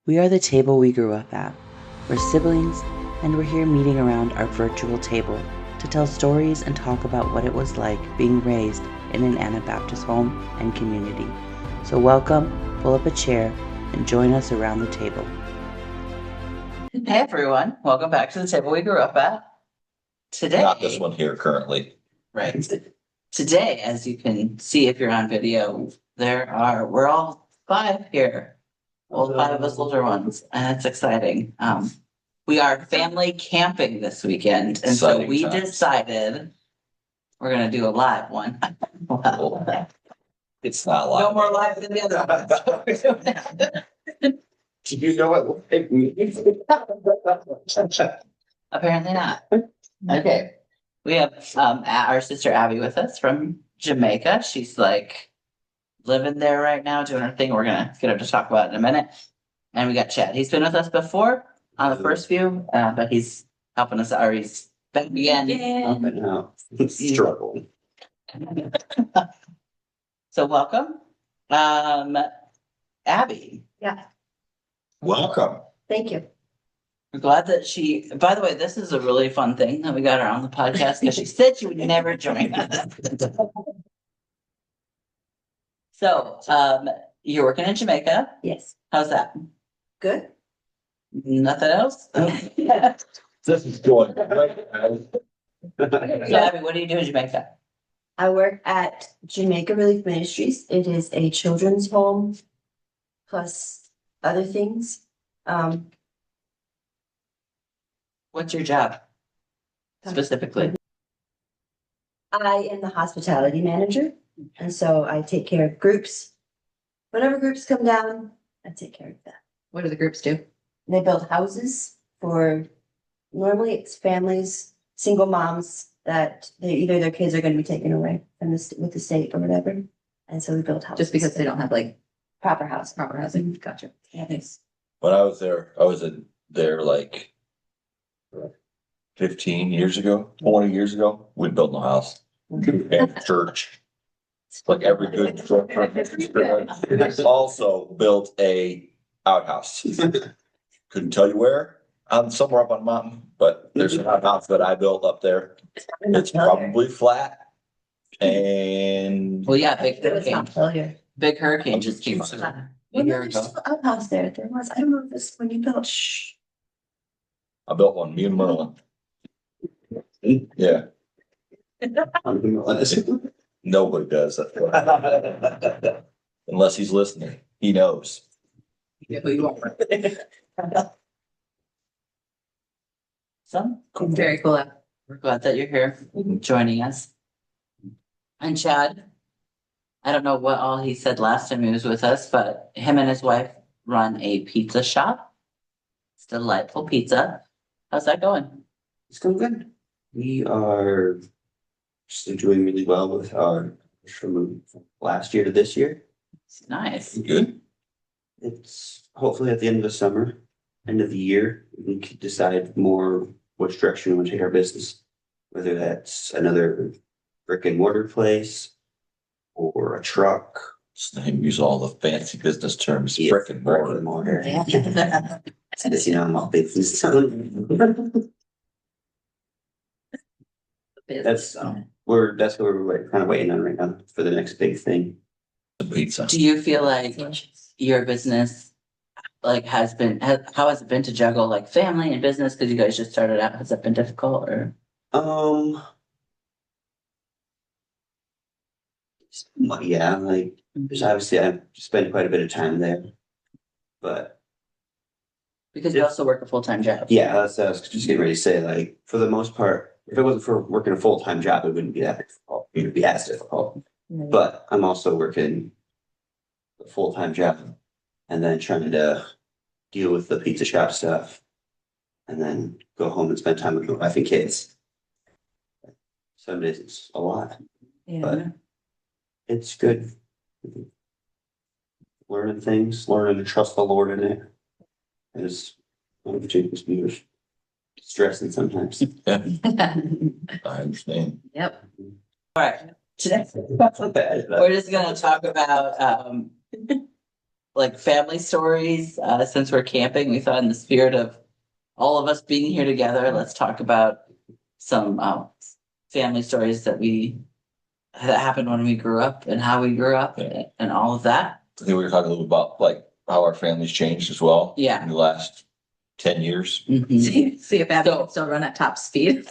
We are the table we grew up at. We're siblings, and we're here meeting around our virtual table to tell stories and talk about what it was like being raised in an Anabaptist home and community. So welcome, pull up a chair, and join us around the table. Hey everyone, welcome back to the table we grew up at. Today, Not this one here currently. right? Today, as you can see if you're on video, we're all five here. All five of us older ones, and it's exciting. We are family camping this weekend, and so Exciting we times. decided we're gonna do a live one. Wow. It's not live. No more live than the other one. Do you know what it means? Apparently not. Okay. We have our sister Abby with us from Jamaica. She's like living there right now, doing her thing. We're gonna get her to talk about it in a minute. And we got Chad. He's been with us before on the first few, but he's helping us out, or he's back again. Up and out. Struggle. So welcome. Abby. Welcome. Thank you. I'm glad that by the way, this is a really fun thing that we got her on the podcast because she said she would never join us. So, you're working in Jamaica. Yes. How's that? Good. Nothing else? This is going great. So, Abby, what do you do in Jamaica? I work at Jamaica Relief Ministries. It is a children's home plus other things. What's your job specifically? I am the hospitality manager, and so I take care of groups. Whenever groups come down, I take care of that. What do the groups do? They build houses for, normally it's families, single moms that either their kids are going to be taken away from with the state or whatever. And so we build houses. Just because they don't have like proper house. proper housing, gotcha. Yeah, Thanks. When I was there like 15 years ago, 20 years ago. We built no house. And a church. Like every good church. Also built a outhouse. Couldn't tell you where. Somewhere up on a mountain, but there's an outhouse that I built up there. It's probably flat. And Well, yeah, big It was not hurricane. failure. Big hurricane just came through Well, a no, year there's ago. still an outhouse there. There was, I don't know if it's when you built, I built one, me and Merlin. Yeah, nobody does that. Unless he's listening, he knows. Yeah, who you are. So, Very cool. we're glad that you're here joining us. And Chad, I don't know what all he said last time he was with us, but him and his wife run a pizza shop. It's delightful pizza. How's that going? It's going good. We are just doing really well with our from last year to this year. It's nice. Good. It's hopefully at the end of the summer, end of the year, we could decide more which direction we want to take our business. Whether that's another brick and mortar place or a truck. Use all the fancy business terms, Yeah, brick and mortar. mortar. Yeah. As you know, I'm all business. That's what we're kind of waiting on right now for the next big thing. Pizza. Do you feel like your business like how has it been to juggle like family and business? Because you guys just started out. Has it been difficult or? Yeah, like there's obviously I've spent quite a bit of time there, but Because you also work a full-time job. yeah, that's what I was just getting ready to say. Like for the most part, if it wasn't for working a full-time job, it wouldn't be that difficult. It would be as difficult. But I'm also working a full-time job and then trying to deal with the pizza shop stuff and then go home and spend time with my wife and kids. Some days it's a lot, but it's good. Learning things, learning to trust the Lord in it is one of the cheapest viewers. Stressing sometimes. Yeah, I understand. Yep. All right. Today That's not bad. we're just gonna talk about like family stories, since we're camping. We thought in the spirit of all of us being here together, let's talk about some family stories that happened when we grew up and how we grew up and all of that. I think we were talking a little about like how our family's changed as well. Yeah. In the last 10 years. Mhm. See if Abby So- can still run at top speed.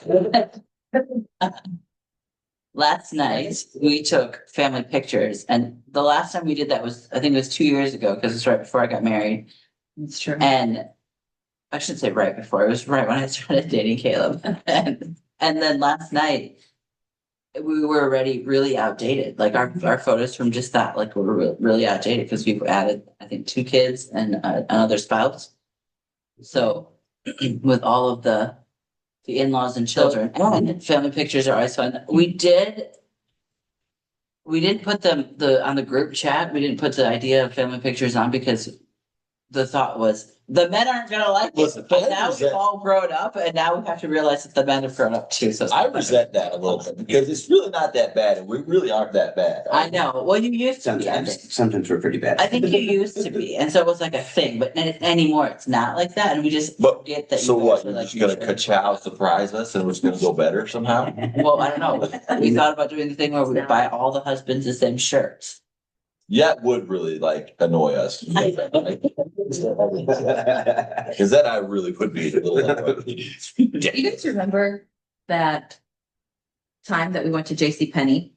Last night we took family pictures, and the last time we did that was, I think it was 2 years ago, because it's right before I got married. That's true. And I should say right before, it was right when I started dating Caleb. And then last night we were already really outdated. Like our photos from just that, like were really outdated because we've added, I think, 2 kids and another spouse. So with all of the in-laws and children, and family pictures are always fun. We didn't put them on the group chat. We didn't put the idea of family pictures on because the thought was the men aren't gonna like it. Listen, But I now we've resent- all grown up, and now we have to realize that the men have grown up too. So I resent that a little bit because it's really not that bad and we really aren't that bad. I know. Well, you used to be. I think. Sometimes we're pretty bad. I think you used to be, and so it was like a thing. But anymore, it's not like that, and we just But forget that. so you what, guys are you're like just gonna mature. ka-chow surprise us and it's gonna go better somehow? Well, I don't know. We thought about doing the thing where we would buy all the husbands the same shirts. Yeah, it would really like annoy us. Cause then I really would be a little annoyed. Do you guys remember that time that we went to JCPenney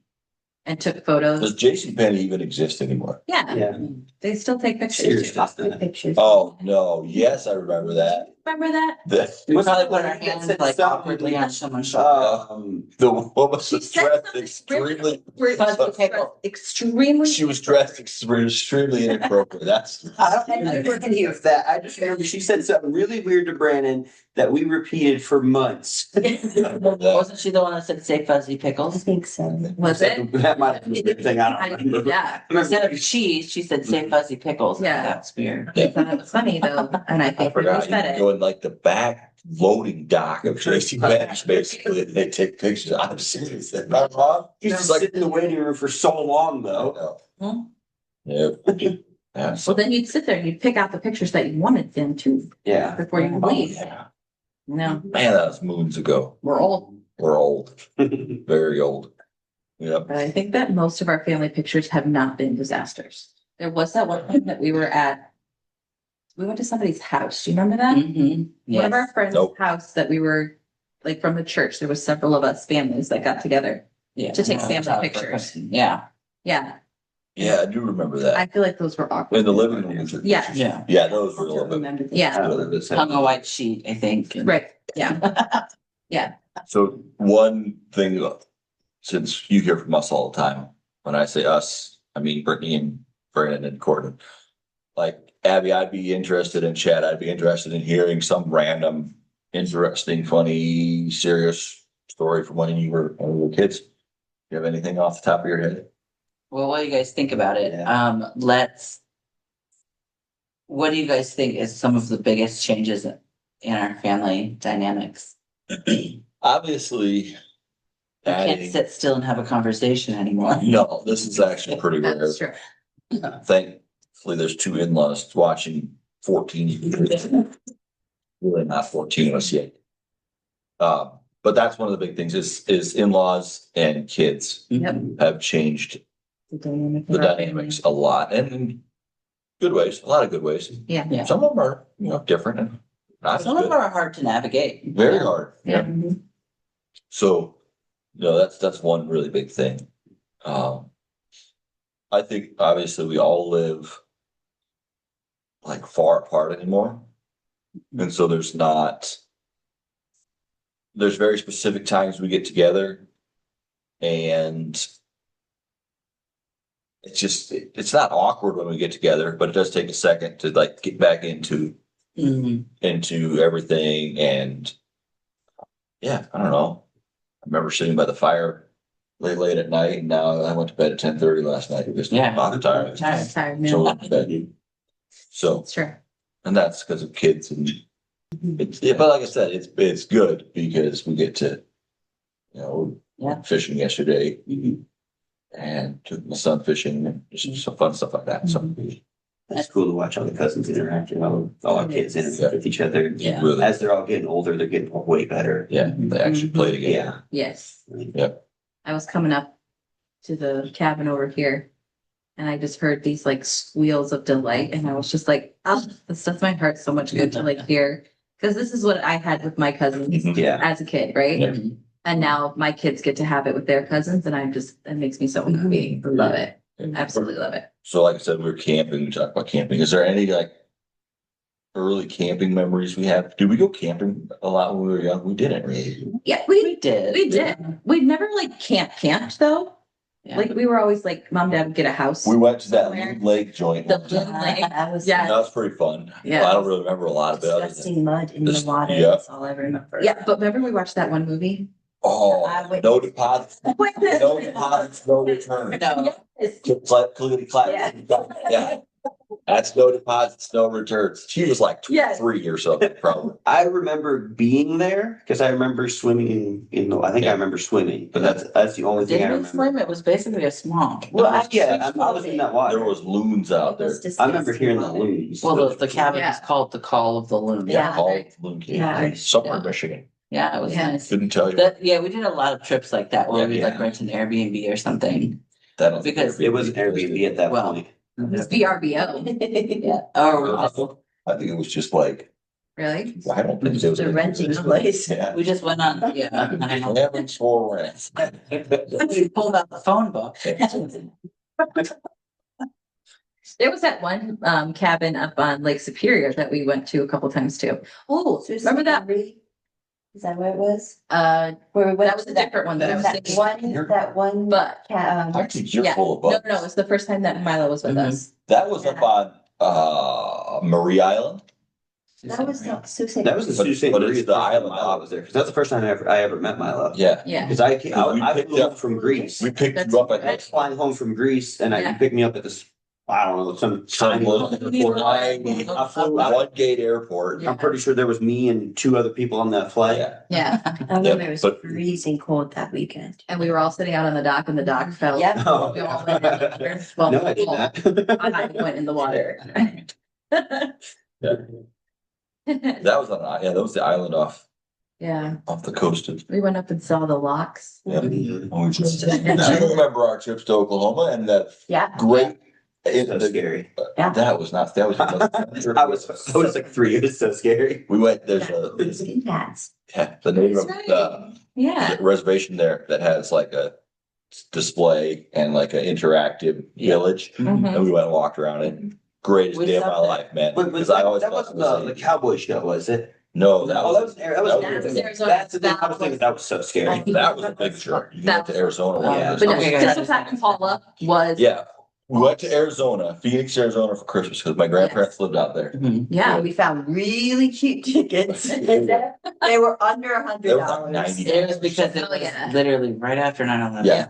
and took Does photos? JCPenney even exist anymore? Yeah, Yeah. they still take pictures. Seriously. Good pictures. Oh, no, yes, I remember that. Remember that? We What's probably the put our one that hands said like something- awkwardly on someone's shoulder. The woman She was said dressed something extremely, Fuzzy pickle. Extremely. she was dressed extremely inappropriate. That's. I don't remember any of that. I just remember she said something really weird to Brandon that we repeated for months. Wasn't she the one that said "say fuzzy I pickles"? think so. Was it? That might have been the thing. I don't remember. Yeah, Instead of cheese, she said "say fuzzy pickles." Yeah. That's weird. I thought it was funny though, and I I think we forgot, you said can it. go in like the back loading dock of Tracy Bench, basically, and they take pictures. I'm serious. Am I wrong? You It's just like, sit in the waiting room for so long though. Hmm? yeah. Yeah, so- Well, then you'd sit there and you'd pick out the pictures that you wanted them to Yeah. before you Oh, leave. yeah. No, Man, that was moons ago. we're old. We're old, very old. Yep. But I think that most of our family pictures have not been disasters. There was that one time that we went to somebody's house. Do you remember that? Mm-hmm. One of our friends' Nope. house that we were, like from the church, there was several of us families that got together. Yeah. To take family pictures. Yeah. Yeah, Yeah, I do remember I that. feel like those were awkward. In the living room. we took Yeah. pictures. Yeah. Yeah, those were a I little don't bit. remember that. Yeah, Hung a white sheet, I think. and- right, yeah. So one thing, since you hear from us all the time, when I say us, I mean Brittany and Brandon and Courtney. Like Abby, I'd be interested in Chad. I'd be interested in hearing some random, interesting, funny, serious story from when you were kids. You have anything off the top of your head? Well, what do you guys think about it? Yeah. What do you guys think is some of the biggest changes in our family dynamics? Obviously, I can't adding. sit still and have a conversation anymore. No, this is actually pretty rare. That's true. Thankfully, there's 2 in-laws watching 14. Really not 14 of us yet. But that's one of the big things is in-laws and kids Yep. have changed The dynamic. the dynamics a lot and in good ways, a lot of good ways. Yeah. Yeah. Some of them are, different and not as Some of them good. are hard to navigate. Very hard. Yeah. Mhm. So, that's one really big thing. I think obviously we all live like far apart anymore. And so there's very specific times we get together and it's not awkward when we get together, but it does take a second to like get back into Mhm. everything and yeah, I don't know. I remember sitting by the fire late at night and now I went to bed at 10:30 last night. Just Yeah. I'm tired. Tired. Tired, So no, went to bed. So, that's true. and that's because of kids and but like I said, it's good because we get to, Yeah. fishing yesterday Mhm. and took my son fishing and just some fun stuff like that. So That's cool to watch all the cousins interact, all our kids interact with each other. Yeah. Really, As they're all getting older, they're getting way better. yeah, they actually play together. Yeah. Yes. Yep. I was coming up to the cabin over here and I just heard these like squeals of delight and I was just like, oh, this does my heart so much good to like hear. Cause this is what I had with my cousins Yeah. as a kid, right? Yeah. And now my kids get to have it with their cousins and that makes me so happy. Love it. Absolutely love it. So like I said, we were camping, we talked about camping. Is there any like early camping memories we have? Did we go camping a lot when we were young? We didn't really. Yeah, We did. we did. We'd never like camped though. Yeah. Like we were always like, mom, dad would get a house. We went to that Somewhere. Loon Lake joint. The one time. Loon Lake. That was Yeah. That was pretty fun. Yeah. I don't really remember a lot of it. other than- disgusting mud in the Just- water. yeah. That's all I remember. Yeah, but remember we watched that one movie? Oh, no deposits, no deposits, no return. No. Yes. Clickety clack. Yeah. That's no deposits, no returns. She was like Yes. 3 or something, probably. I remember being there because I remember swimming in the. I think I remember swimming, but that's the only thing I Didn't we remember. swim? It was basically a swamp. Well, I was in that water. There was loons out there. I remember hearing the loons. Well, the cabin Yeah. was called the Call of the Loon. Yeah. Called Loon Cave, Yeah. somewhere in Yeah. Michigan. Yeah, it was Yeah. nice. Couldn't tell you. Yeah, we did a lot of trips like that where Yeah. we'd like rent an Airbnb or something. That was because It was an Airbnb at that Well, point. It was VRBO. Yeah. Or I think it was just like, Really? I don't think it was. The renting place. Yeah. we just went on, yeah. I know. Heavens for rent. We pulled out the phone book. There was that one cabin up on Lake Superior that we went to a couple times too. Oh, remember that? Is that what it was? That Where we went was to a different one that I was thinking. That one. But Actually, you're yeah, full of no, bugs. it was the first time that Milo was with Mhm. us. That was up on Marie Island. That was not Sault Ste. That was the But- Sault Ste. but it's Marie the first time island Milo off. was there because that's the first time I ever met Milo. Yeah. Yeah. Because We I picked flew up- up from Greece. We picked That's you up at right. that. Flying home from Greece, and Yeah. you picked me up at this. I don't know some tiny little airport. I flew out. One gate airport. Yeah. I'm pretty sure there was me and 2 other people on that flight. Yeah. Yeah. I remember it was but- freezing cold that weekend. And we were all sitting out on the dock and the dock fell. Yeah. Oh. We all went in the water. Well, No, I did well, not. I went in the water. That was that was the island off Yeah, the coast of. we went up and saw the locks. Yeah. Mhm. And we just- I remember our trips to Oklahoma and that Yeah. great. So scary. Yeah. That was not, that was. I was like 3. It was so scary. We went, there's a, Skin hats. yeah, the name of That's the Yeah. reservation there that has like a display and like an interactive Yeah. village. Mhm. And we went and walked around it. Greatest We day of my stopped there. life, man. Wait, Because I always that thought wasn't the cowboy show, was it? No, that Oh, was, that was Arizona. that's the thing. I was thinking that was so scary. that was a big trip. You went to Arizona. That one was- But year. no, Okay, this guys. was at Paula was. Yeah, we went to Arizona, Phoenix, Arizona for Christmas because my grandparents lived out there. Mhm. Yeah. We found really cheap tickets. They were under They were like $100. $90. It was because it Oh, was yeah. literally right after 9/11. Yeah.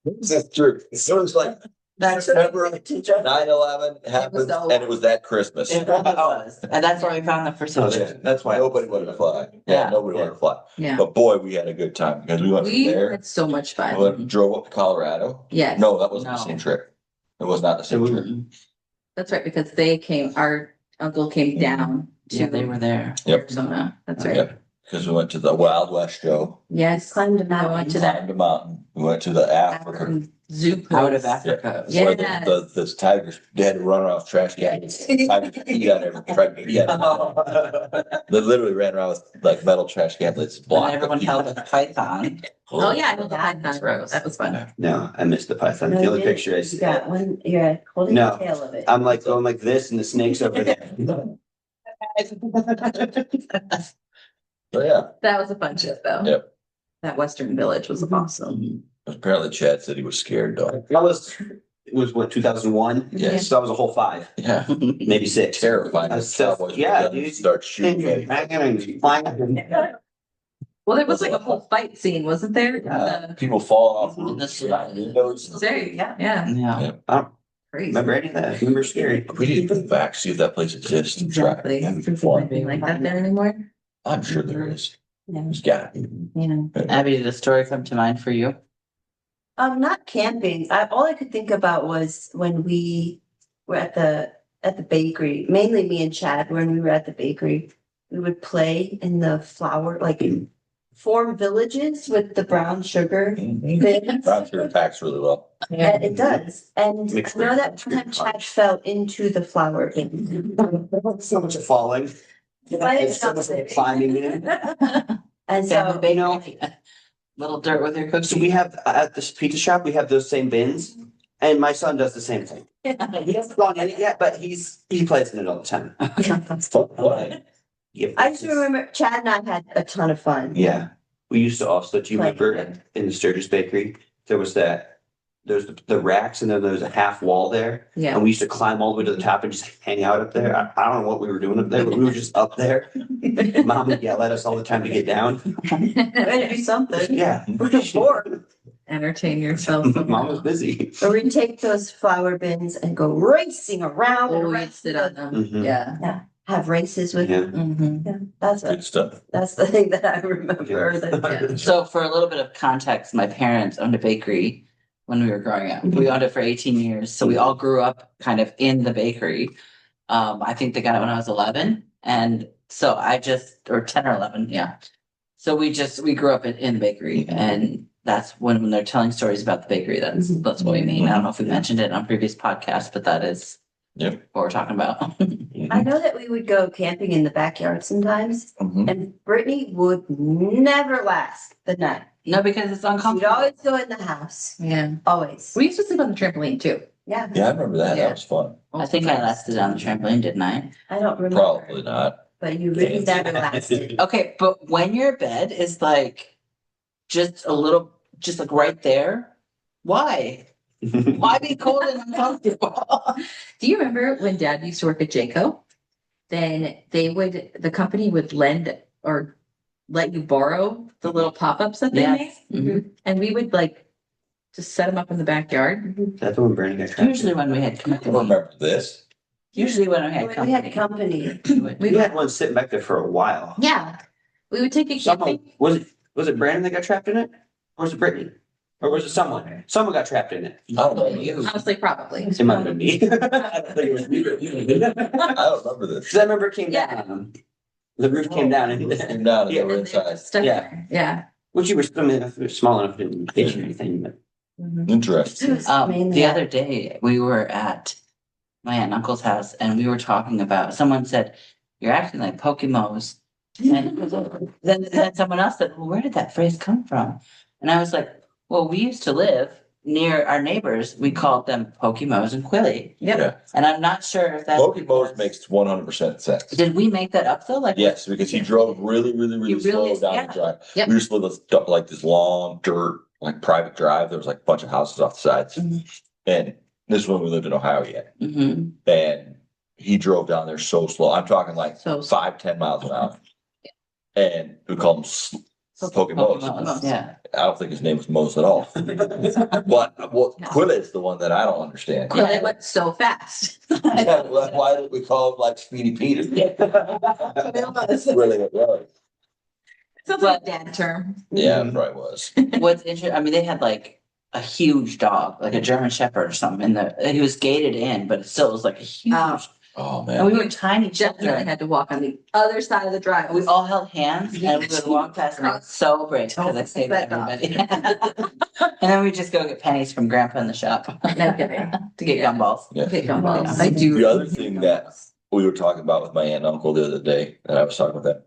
That's true. It was like That's September 9/11 happened so- and it was that Christmas. It was. And that's where we found the first one. That's why nobody wanted to fly. Yeah, Yeah. nobody wanted to fly. Yeah. But boy, we had a good time because we went from We there. had so much We fun. went, drove up to Colorado. Yes. No, that wasn't the No. same trip. It was not the same trip. Mhm. That's right, because our uncle came down to. Yeah, they were there. Yep. Arizona. That's right. Yep. Because we went to the Wild West show. Yes. Climbed a We mountain. went to that Climbed a mountain. We went to the Africa. African zoo. Out of place. Africa. Yeah. Where the tigers, they had to run off trash cans. Tigers pee on every, tried to pee on everything. They literally ran around with like metal trash cans. It's And blocked. everyone held a python. Oh, yeah, I know the That python. gross. That was fun. No, I missed the python. No, The you only didn't. picture I You see. got one, you're holding No. the tail of it. I'm like going like this and the snake's over there. So yeah, That was a fun trip though. Yep. That Western Village was awesome. apparently Chad said he was scared though. It was what, 200001? Yeah. So that was a whole 5, Yeah. maybe 6. Terrifying. That's so- Cowboys yeah, with guns dude. Start shooting. Well, there was like a whole fight scene, wasn't there? People falling off In the roofs, sky. windows. Yeah, yeah. Yeah. Crazy. Remember any of that? Remember scary? We need to go back, see if that place exists. and try it. Exactly. That'd be Since fun. nothing like that there anymore. I'm sure there is. Yeah. There's gotta be. Yeah. Abby, did a story come to mind for you? Not camping. All I could think about was when we were at the bakery, mainly me and Chad, when we were at the bakery, we would play in the flour, like form villages with the brown sugar bins. Brown sugar packs really well. And it does, and Mixed I know that with one time Chad fell into the flour bin. So much falling. It's so much climbing in. And Family so, you know, bakery. Little dirt with your cookies. So we have, at this pizza shop, we have those same bins, and my son does the same thing. He hasn't gone in it yet, but he plays in it all the time. Yeah. I just remember Chad and I had a ton of fun. Yeah, we used to also, do you Play. remember in the Sturgis Bakery, there was the racks and then there was a half wall there. Yeah. And we used to climb all the way to the top and just hang out up there. I don't know what we were doing up there, but we were just up there. Mom would yell at us all the time to get down. Better do something. Yeah. We're bored. Entertain yourself. Mom was busy. Or we'd take those flour bins and go racing around and Oh, around. we'd sit on them. Mhm. Yeah. Have races with. Yeah. Mhm. Yeah, that's Good stuff. the thing that I remember. That, So for a little bit of context, my parents owned a bakery when we were growing up. We owned it for 18 years. So we all grew up kind of in the bakery. I think they got it when I was 11. And so or 10 or 11. Yeah. So we grew up in the bakery, and that's when they're telling stories about the bakery. That's what we mean. I don't know if we mentioned it on previous podcasts, but that is Yep. what we're talking about. I know that we would go camping in the backyard sometimes, Mhm. and Brittany would never last the night. No, because it's She'd uncomfortable. always go in the house. Yeah. Always. We used to sleep on the trampoline too. Yeah. Yeah, I remember that. Yeah. That was fun. I think I lasted on the trampoline, didn't I? I don't remember. Probably not. But you really never lasted. Okay, but when your bed is like just like right there, why? Why be cold and uncomfortable? Do you remember when Dad used to work at Jayco? Then the company would lend or let you borrow the little pop-ups that they Yes. made. Mhm. And we would like just set them up in the backyard. That's when Brandon got trapped. Usually when we had I company. remember this. Usually when we had When we had company. company. We had one sitting back there for a while. Yeah. We would take it Someone, camping. was it Brandon that got trapped in it? Or was it Brittany? Or was it someone? Someone got trapped in it. I don't know. You. Honestly, probably. It might have been me. I don't think it was me. I don't remember this. Cause I remember it came Yeah. down on them. The roof came down It and, came down and Yeah, they were And then they were inside. just stuck Yeah. there. Yeah. which you were small enough to pitch or anything, but. Mhm. Interesting. Mainly The that. other day we were at my aunt and uncle's house and we were talking about, someone said, "You're acting like Pokemos." And then someone else said, "Well, where did that phrase come from?" And I was like, "Well, we used to live near our neighbors. We called them Pokemos and Quilly." Yep. Yeah. And I'm not sure if that's. Pokemos because- makes 100% sense. Did we make that up though? Like. Yes, because he drove really, really, really He really- slow down yeah. the drive. Yep. We used to live like this long dirt, like private drive. There was like a bunch of houses off the sides. Mhm. And this is when we lived in Ohio yet. Mhm. And he drove down there so slow. I'm talking like So 5-10 miles an hour. And we called him Pokemos. Pokemos, yeah. I don't think his name was Mose at all. But what Quilla is the one that I don't understand. Well, it went so fast. Yeah, why did we call him like Speedy Peter? Really, it was. Sounds like a dad term. Yeah, it probably was. What's interesting, I mean, they had like a huge dog, like a German Shepherd or something, he was gated in, but it still was like a huge. Oh. Oh, And man. we were tiny Definitely children. had to walk on the other side of the drive. We all held hands and we would walk past and I was so brave because I saved Back off. everybody. And then we'd just go get pennies from grandpa in the shop No kidding. to get gumballs. Yeah. Okay, gumballs. I do. The other thing that we were talking about with my aunt and uncle the other day, and I was talking with them.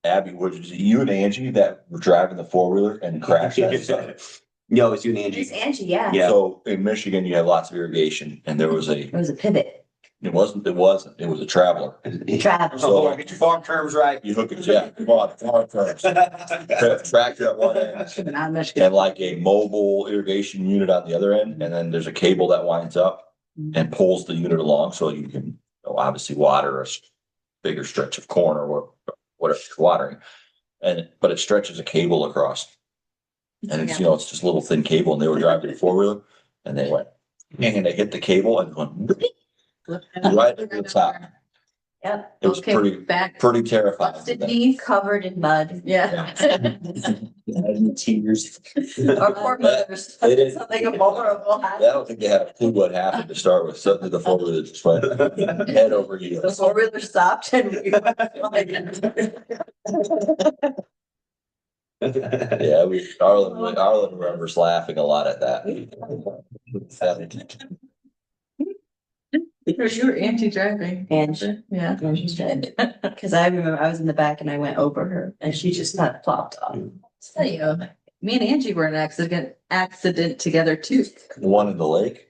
Abby, was it you and Angie that were driving the 4-wheeler and crashed that stuff? No, it's you and Angie. It's Angie, yeah. Yeah. So in Michigan, you have lots of irrigation, and there was It was a pivot. it wasn't a traveler. Travel. Oh, get your farm terms right. You hook it, yeah, come on, tractor at one end, Not Michigan. and like a mobile irrigation unit on the other end, and then there's a cable that winds up and pulls the unit along, so you can, obviously water a bigger stretch of corn or whatever you're watering. But it stretches a cable across. And it's, it's just a little thin cable, and they were driving a 4-wheeler, and they went, and they hit the cable and went right at the top. Yep. It was Okay, pretty, back. pretty terrifying. Busted knee. Covered in mud. Yeah. Tears. Our poor mothers. They didn't- Something horrible I happened. don't think they had a clue what happened to start with. Suddenly the four-wheeler just went head over The heels. four-wheeler stopped and we went flying. Yeah, Arlen remembers laughing a lot at that. Because you were anti-driving. And Yeah. because I remember I was in the back and I went over her and she just kind of plopped off. So, you know, me and Angie were in an accident together too. The one in the lake.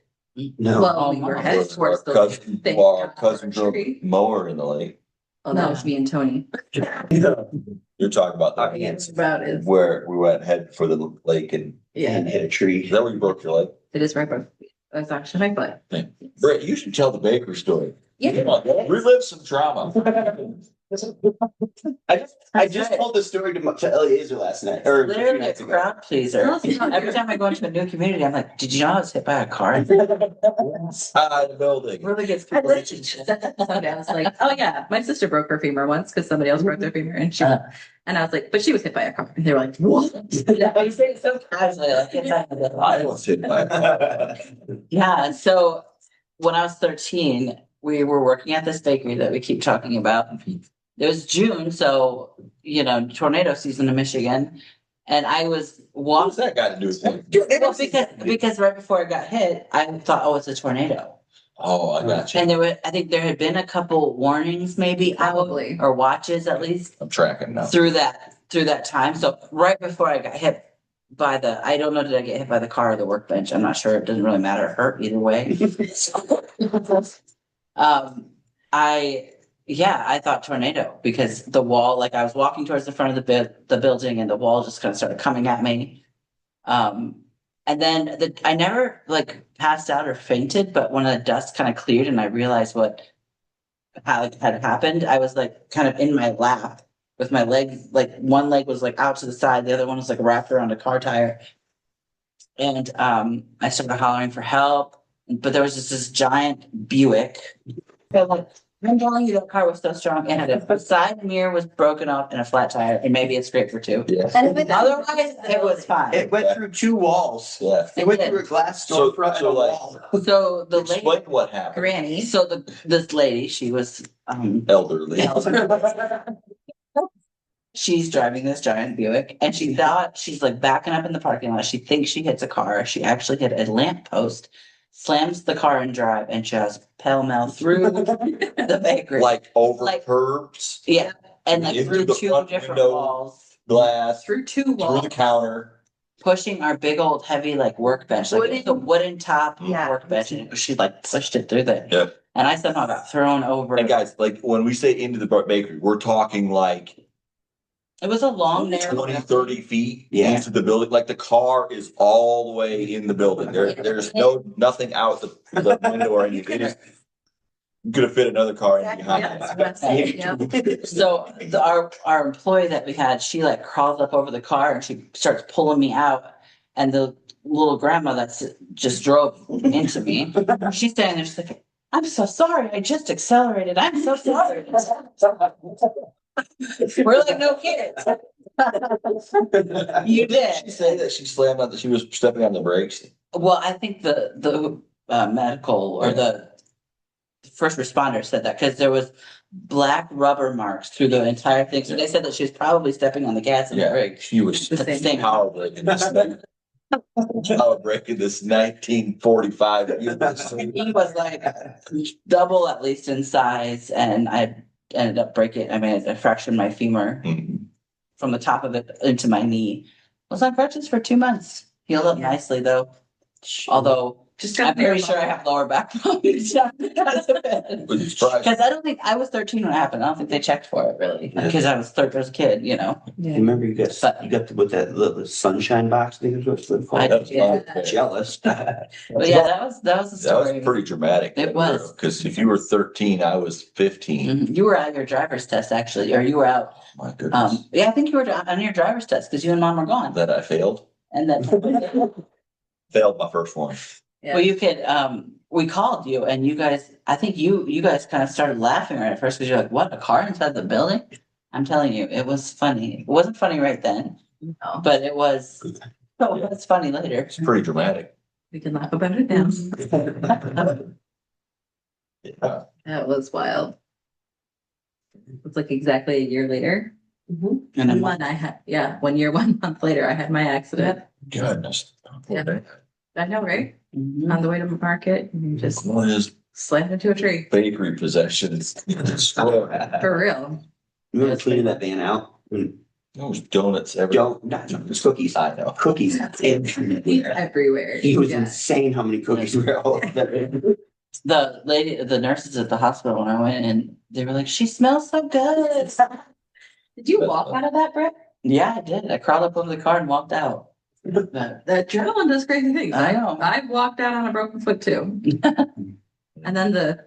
No, Well, we were Our headed Our towards the. cousin, Thank well, our God cousin for a drove tree. mower in the lake. Oh, that was me and Tony. You're talking about Our the answer about it. where we went head for the lake and and Yeah, hit a tree. is that where you broke your leg? it is right by, that's actually my butt. Brett, you should tell the bakery story. Yeah. Come on, relive some drama. I just told the story to Eliezer last night, or a few Literally a nights ago. crowd pleaser. Every time I go into a new community, I'm like, did you know I was hit by a car? Inside the building. Really gets I people. literally Somebody I was like, oh yeah, my sister broke her femur once because somebody else broke their femur and she, and I was like, but she was hit by a car. And they were like, what? I say it so casually, like it's not a I was hit by a car. Yeah, so when I was 13, we were working at this bakery that we keep talking about. It was June, so tornado season in Michigan. And I was What does walking, that got to do with it? well, because right before I got hit, I thought, oh, it's a tornado. Oh, I got you. And I think there had been a couple warnings maybe out, Probably. or watches at least I'm tracking now. through that time. So right before I got hit by I don't know, did I get hit by the car or the workbench? I'm not sure. It doesn't really matter. It hurt either way. I thought tornado because the wall, like I was walking towards the front of the building and the wall just kind of started coming at me. And then I never like passed out or fainted, but when the dust kind of cleared and I realized what had happened, I was like kind of in my lap with my leg, like one leg was like out to the side, the other one was like wrapped around a car tire. And I started hollering for help, but there was just this giant Buick. So, like, I'm telling you, that car was so strong. It had a side mirror was broken off and a flat tire, and maybe it's scraped for two. Yeah. Otherwise, it was fine. It went through two walls. Yeah. It went through a glass So- storefront so, and a like- wall. So the lady, Explain what happened. Granny. so this lady, she was Elderly. she's driving this giant Buick, and she thought she's like backing up in the parking lot. She thinks she hits a car. She actually hit a lamp post, slams the car in drive, and just pell-mell through the bakery. Like over Like- curbs, Yeah, and like Into through the two front different window. walls, glass, Through two through walls. the counter. pushing our big old heavy like workbench, like it was a wooden top Yeah. workbench, and she like pushed it through there. Yeah. And I somehow got thrown over. And guys, like when we say into the bakery, we're talking like It was a long, narrow. 20, 30 feet Yeah. into the building. Like the car is all the way in the building. There's nothing out the window or anything. It is, you could have fit another car in behind Yeah, it. that's what I'm saying, yeah. So our employee that we had, she like crawls up over the car and she starts pulling me out. And the little grandma that's just drove into me, she's standing there, she's like, I'm so sorry, I just accelerated. I'm so sorry. We're like, no kids. You Did she did. say that she slammed on that she was stepping on the brakes? Well, I think the medical or the first responder said that because there was black rubber marks through the entire thing. So they said that she was probably stepping on the gas and the Yeah, brake. she was At the same power braking this thing. Power braking this 1945. He was like double at least in size, and I ended up breaking. I mean, I fractured my femur Mhm. from the top of it into my knee. I was on crutches for 2 months. Healed up nicely though. Although Just I'm got pretty sure I have lower back problems because of it. Was you surprised? Because I don't think I was 13 when it happened. I don't think they checked for it really. Yeah. Because I was a kid, You remember you got with that little sunshine box thing is what's it I called? did, yeah. Jealous. But yeah, that was the That was story. pretty dramatic. It was. Because if you were 13, I was 15. Mhm. You were at your driver's test actually, or you were out. My goodness. Yeah, I think you were on your driver's test because you and mom were gone. That I failed. And then, Failed my first one. Yeah. well, you could, we called you and you guys, I think you guys kind of started laughing right at first because you're like, what, a car inside the building? I'm telling you, it was funny. It wasn't funny right then, No, but it was funny later. It's pretty dramatic. we can laugh about it now. Yeah. That was wild. It's like exactly a year later. Mhm. And then One I had, 1 year, 1 month later, I had my accident. Goodness. Yeah. I know, right? Mhm. On the way to market, and just One of his slammed into a tree. bakery possessions. Destroyed. For real. You remember cleaning that van out? Those donuts everywhere. Not just cookies. I know. Cookies everywhere. Everywhere. He was Yeah. insane how many cookies were all there. The nurses at the hospital when I went and they were like, she smells so good. Did you walk out of that, Brett? Yeah, I did. I crawled up over the car and walked out. But The adrenaline does crazy things. I know. I walked out on a broken foot too. And then the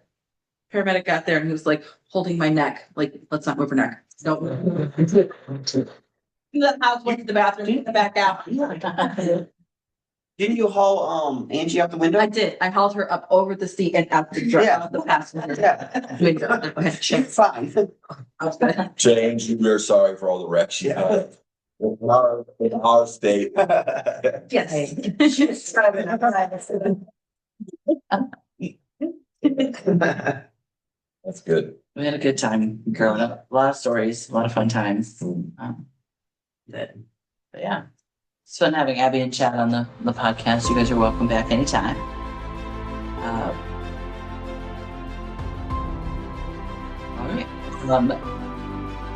paramedic got there and he was like holding my neck, like, let's not move her neck. Don't move. The house went to the bathroom, get back out. Didn't you haul Angie out the window? I did. I hauled her up over the seat and out the drive, Yeah. the passenger Yeah. window. I had to check. She's fine. I was gonna- James, we're sorry for all the wrecks you had. In our state. Yes. That's good. we had a good time growing up. A lot of stories, a lot of fun times. But yeah. It's fun having Abby and Chad on the podcast. You guys are welcome back anytime. All right.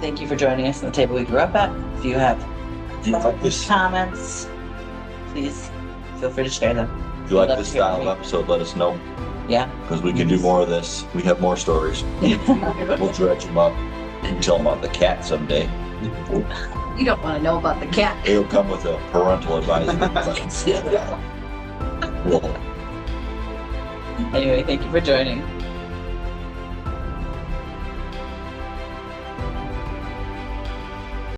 Thank you for joining us on the table we grew up at. If you have Do you like this? comments, please feel free to share them. If you like Love this to hear style from of you. episode, let us know, Yeah. because we can do more of this. We have more stories. We'll dredge them up and tell them about the cat someday. You don't want to know about the cat. It'll come with a parental advisory. Cool. Anyway, thank you for joining.